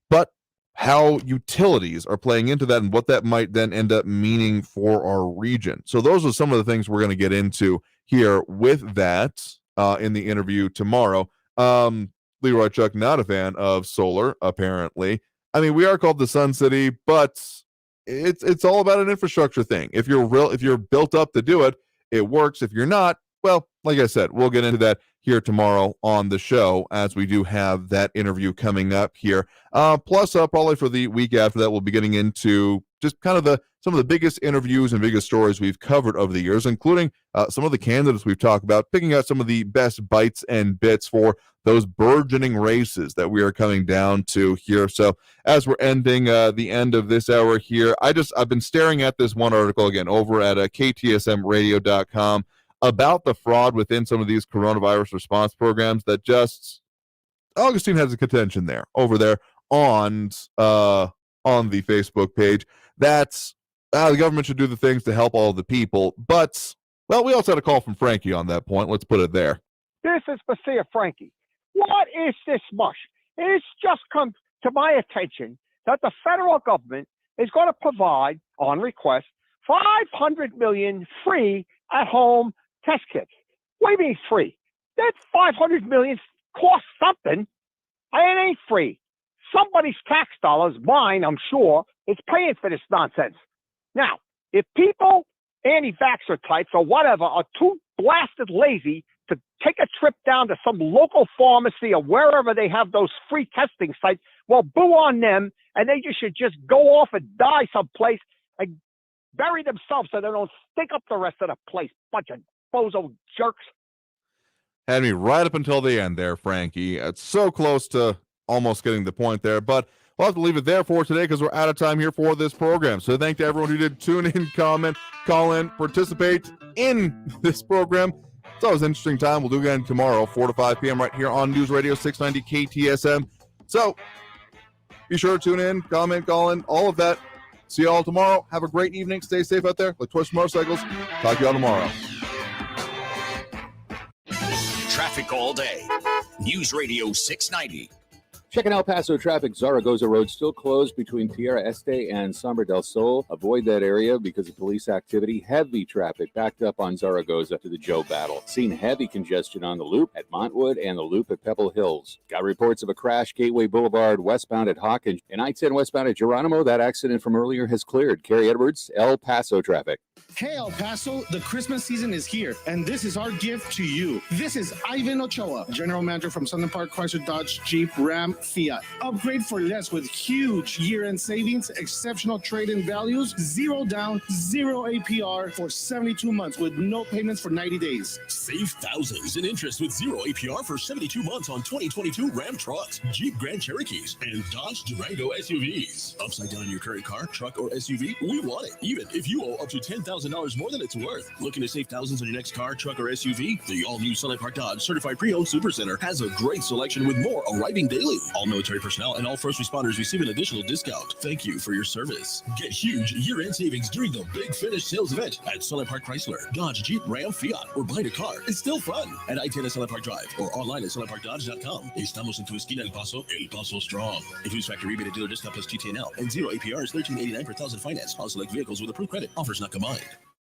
But how utilities are playing into that and what that might then end up meaning for our region. So those are some of the things we're going to get into here with that in the interview tomorrow. Leroy Chuck, not a fan of solar, apparently. I mean, we are called the Sun City, but it's all about an infrastructure thing. If you're built up to do it, it works. If you're not, well, like I said, we'll get into that here tomorrow on the show, as we do have that interview coming up here. Plus, probably for the week after that, we'll be getting into just kind of some of the biggest interviews and biggest stories we've covered over the years, including some of the candidates we've talked about, picking out some of the best bites and bits for those burgeoning races that we are coming down to here. So as we're ending the end of this hour here, I've been staring at this one article again over at ktsmradio.com about the fraud within some of these coronavirus response programs that just Augustine has a contention there over there on the Facebook page. That's the government should do the things to help all the people. But, well, we also had a call from Frankie on that point. Let's put it there. This is Basia Frankie. What is this mush? It's just come to my attention that the federal government is going to provide, on request, 500 million free at-home test kits. What do you mean free? That 500 million costs something. It ain't free. Somebody's tax dollars, mine, I'm sure, is paying for this nonsense. Now, if people, anti-vaxxer types or whatever, are too blasted lazy to take a trip down to some local pharmacy or wherever they have those free testing sites, well, boo on them, and they should just go off and die someplace and bury themselves so they don't stink up the rest of the place. Bunch of bozo jerks. Had me right up until the end there, Frankie. It's so close to almost getting the point there, but we'll have to leave it there for today because we're out of time here for this program. So thank to everyone who did tune in, comment, call in, participate in this program. It's always an interesting time. We'll do it again tomorrow, 4 to 5 p.m. right here on News Radio 690 KTSM. So be sure to tune in, comment, call in, all of that. See you all tomorrow. Have a great evening. Stay safe out there. Like Twist Motorcycles. Talk to you all tomorrow. Traffic all day. News Radio 690. Checking El Paso traffic. Zaragoza Road still closed between Tierra Este and Sombra del Sol. Avoid that area because of police activity. Heavy traffic backed up on Zaragoza to the Joe Battle. Seen heavy congestion on the loop at Montwood and the loop at Pebble Hills. Got reports of a crash Gateway Boulevard westbound at Hawkins and I-10 westbound at Geronimo. That accident from earlier has cleared. Kerry Edwards, El Paso traffic. Hey, El Paso, the Christmas season is here, and this is our gift to you. This is Ivan Ochoa, General Manager from Southern Park Chrysler Dodge Jeep Ram Fiat. Upgrade for less with huge year-end savings, exceptional trade-in values, 0 down, 0 APR for 72 months with no payments for 90 days. Save thousands in interest with 0 APR for 72 months on 2022 Ram trucks, Jeep Grand Cherokees, and Dodge Durango SUVs. Upside down your current car, truck, or SUV? We want it, even if you owe up to $10,000 $1,000 more than it's worth. Looking to save thousands on your next car, truck, or SUV? The all-new Sunlight Park Dodge Certified Pre-Owned Supercenter has a great selection with more arriving daily. All military personnel and all first responders receive an additional discount. Thank you for your service. Get huge year-end savings during the Big Finish sales event at Sunlight Park Chrysler, Dodge, Jeep, Ram, Fiat, or buying a car. It's still fun at I-10 at Sunlight Park Drive or online at sunlightparkdodge.com. Estamos en tu esquina El Paso strong. Includes factory rebate and dealer discount plus GTNL and 0 APR is $13.89 per thousand finance. On select vehicles with approved credit. Offers not combined.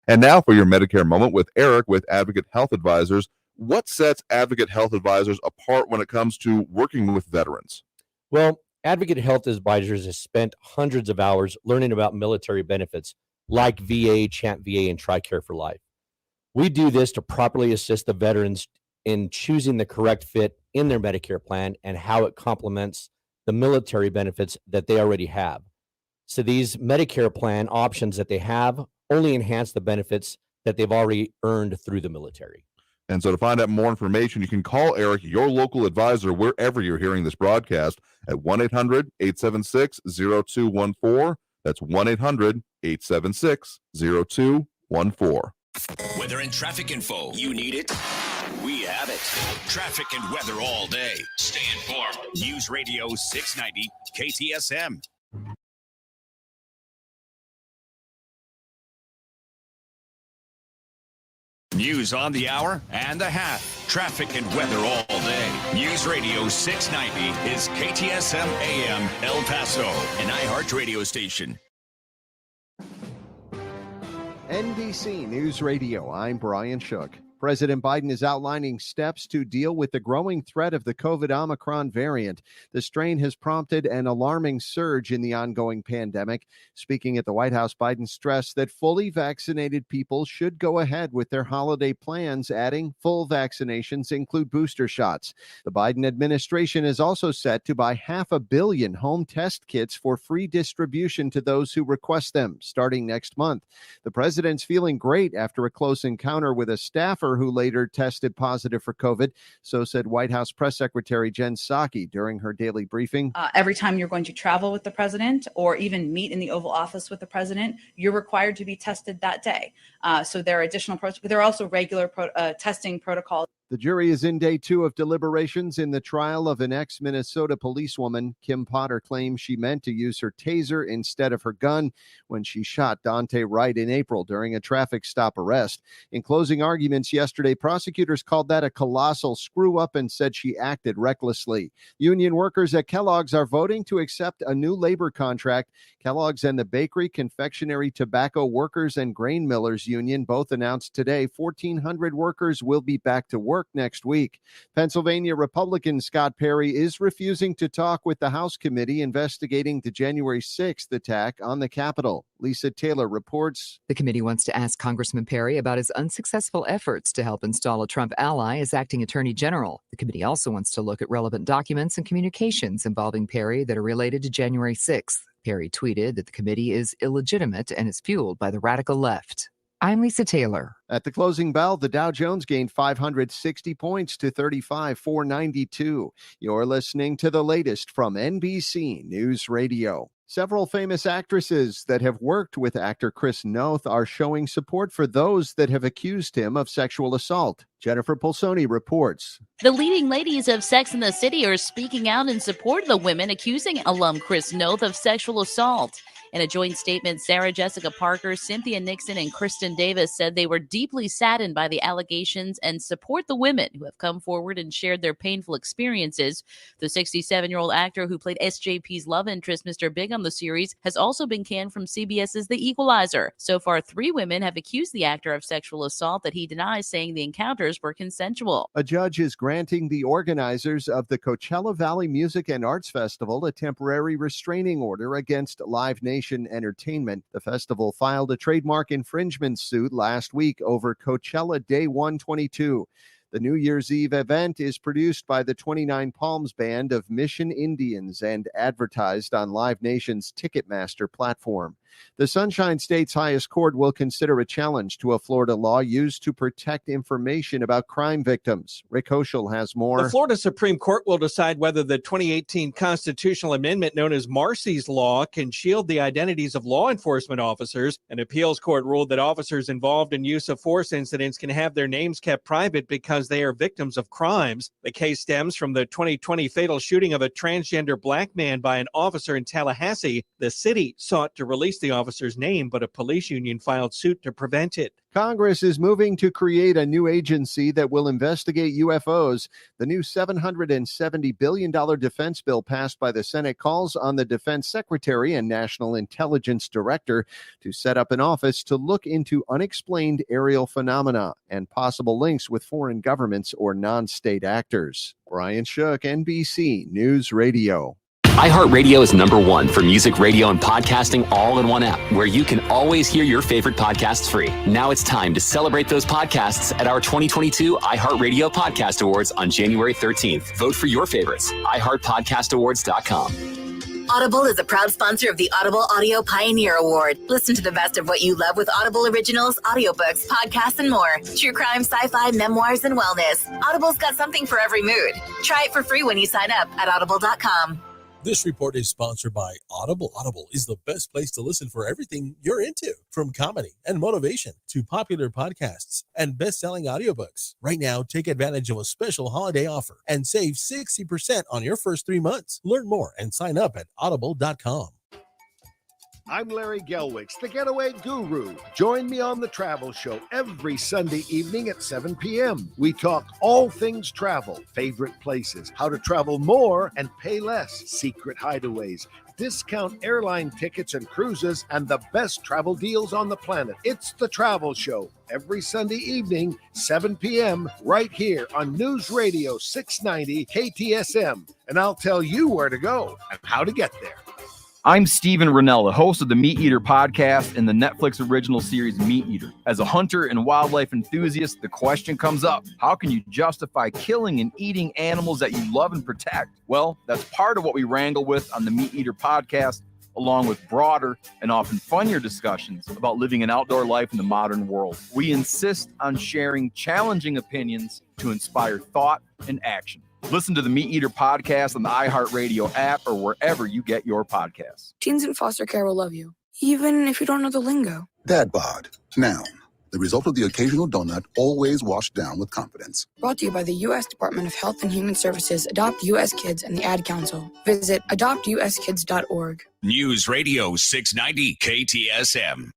And now for your Medicare moment with Eric with Advocate Health Advisors. What sets Advocate Health Advisors apart when it comes to working with veterans? Well, Advocate Health Advisors has spent hundreds of hours learning about military benefits like VA, Champ VA, and TRICARE for Life. We do this to properly assist the veterans in choosing the correct fit in their Medicare plan and how it complements the military benefits that they already have. So these Medicare plan options that they have only enhance the benefits that they've already earned through the military. And so to find out more information, you can call Eric, your local advisor, wherever you're hearing this broadcast at 1-800-876-0214. That's 1-800-876-0214. Weather and traffic info. You need it? We have it. Traffic and weather all day. Stay informed. News Radio 690 KTSM. News on the hour and a half. Traffic and weather all day. News Radio 690 is KTSM AM El Paso, an iHeart radio station. NBC News Radio, I'm Brian Shook. President Biden is outlining steps to deal with the growing threat of the COVID Omicron variant. The strain has prompted an alarming surge in the ongoing pandemic. Speaking at the White House, Biden stressed that fully vaccinated people should go ahead with their holiday plans, adding full vaccinations include booster shots. The Biden administration is also set to buy 500 million home test kits for free distribution to those who request them, starting next month. The president's feeling great after a close encounter with a staffer who later tested positive for COVID. So said White House Press Secretary Jen Psaki during her daily briefing. Every time you're going to travel with the president or even meet in the Oval Office with the president, you're required to be tested that day. So there are additional there are also regular testing protocols. The jury is in day 2 of deliberations in the trial of an ex-Minnesota policewoman. Kim Potter claims she meant to use her taser instead of her gun when she shot Dante Wright in April during a traffic stop arrest. In closing arguments yesterday, prosecutors called that a colossal screw-up and said she acted recklessly. Union workers at Kellogg's are voting to accept a new labor contract. Kellogg's and the Bakery, Confectionery, Tobacco Workers, and Grain Millers Union both announced today 1,400 workers will be back to work next week. Pennsylvania Republican Scott Perry is refusing to talk with the House committee investigating the January 6th attack on the Capitol. Lisa Taylor reports. The committee wants to ask Congressman Perry about his unsuccessful efforts to help install a Trump ally as acting attorney general. The committee also wants to look at relevant documents and communications involving Perry that are related to January 6th. Perry tweeted that the committee is illegitimate and is fueled by the radical left. I'm Lisa Taylor. At the closing bell, the Dow Jones gained 560 points to 35,492. You're listening to the latest from NBC News Radio. Several famous actresses that have worked with actor Chris Noth are showing support for those that have accused him of sexual assault. Jennifer Pulsoni reports. The leading ladies of Sex and the City are speaking out in support of the women accusing alum Chris Noth of sexual assault. In a joint statement, Sarah Jessica Parker, Cynthia Nixon, and Kristen Davis said they were deeply saddened by the allegations and support the women who have come forward and shared their painful experiences. The 67-year-old actor who played SJP's love interest, Mr. Big, on the series has also been canned from CBS's The Equalizer. So far, 3 women have accused the actor of sexual assault that he denies, saying the encounters were consensual. A judge is granting the organizers of the Coachella Valley Music and Arts Festival a temporary restraining order against Live Nation Entertainment. The festival filed a trademark infringement suit last week over Coachella Day 122. The New Year's Eve event is produced by the 29 Palms Band of Mission Indians and advertised on Live Nation's Ticketmaster platform. The Sunshine State's highest court will consider a challenge to a Florida law used to protect information about crime victims. Rick Hoschel has more. The Florida Supreme Court will decide whether the 2018 constitutional amendment known as Marsy's Law can shield the identities of law enforcement officers. An appeals court ruled that officers involved in use of force incidents can have their names kept private because they are victims of crimes. The case stems from the 2020 fatal shooting of a transgender black man by an officer in Tallahassee. The city sought to release the officer's name, but a police union filed suit to prevent it. Congress is moving to create a new agency that will investigate UFOs. The new $770 billion defense bill passed by the Senate calls on the Defense Secretary and National Intelligence Director to set up an office to look into unexplained aerial phenomena and possible links with foreign governments or non-state actors. Brian Shook, NBC News Radio. iHeartRadio is #1 for music, radio, and podcasting all in one app, where you can always hear your favorite podcasts free. Now it's time to celebrate those podcasts at our 2022 iHeartRadio Podcast Awards on January 13th. Vote for your favorites. iHeartPodcastAwards.com. Audible is a proud sponsor of the Audible Audio Pioneer Award. Listen to the best of what you love with Audible originals, audiobooks, podcasts, and more. True crime, sci-fi, memoirs, and wellness. Audible's got something for every mood. Try it for free when you sign up at audible.com. This report is sponsored by Audible. Audible is the best place to listen for everything you're into, from comedy and motivation to popular podcasts and best-selling audiobooks. Right now, take advantage of a special holiday offer and save 60% on your first 3 months. Learn more and sign up at audible.com. I'm Larry Gelwicks, the Getaway Guru. Join me on The Travel Show every Sunday evening at 7 p.m. We talk all things travel, favorite places, how to travel more and pay less, secret hideaways, discount airline tickets and cruises, and the best travel deals on the planet. It's The Travel Show every Sunday evening, 7 p.m., right here on News Radio 690 KTSM. And I'll tell you where to go and how to get there. I'm Steven Ranella, host of the Meat Eater podcast and the Netflix original series Meat Eater. As a hunter and wildlife enthusiast, the question comes up, how can you justify killing and eating animals that you love and protect? Well, that's part of what we wrangle with on the Meat Eater podcast, along with broader and often funnier discussions about living an outdoor life in the modern world. We insist on sharing challenging opinions to inspire thought and action. Listen to the Meat Eater podcast on the iHeartRadio app or wherever you get your podcasts. Teens in foster care will love you, even if you don't know the lingo. Dad bod, noun. The result of the occasional donut, always washed down with confidence. Brought to you by the U.S. Department of Health and Human Services, Adopt U.S. Kids, and the Ad Council. Visit adoptuskids.org. News Radio 690 KTSM.